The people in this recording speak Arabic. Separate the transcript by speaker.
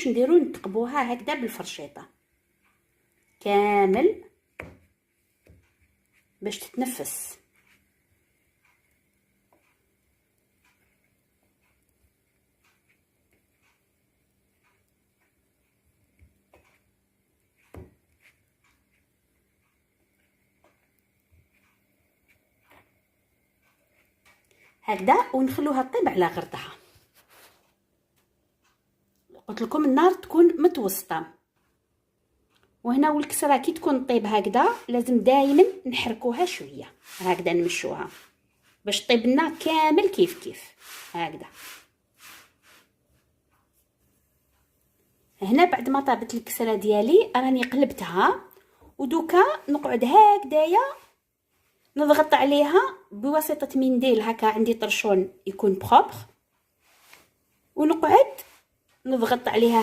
Speaker 1: واش نديرو؟ نتقبوها هكذا بالفرشيطه كامل باش تتنفس. هكذا ونخلوها طيب على غرضها. قلت لكم النار تكون متوسطه. وهنا والكسره كي تكون طيب هكذا لازم دائما نحركوها شويه هكذا، نمشوها باش طيب لنا كامل كيف هكذا. هنا بعد ما طابت الكسره ديالي راني قلبتها، ودوكا نقعد هكذايا نضغط عليها بواسطه منديل هكا، عندي طرشون يكون بروبر، ونقعد نضغط عليها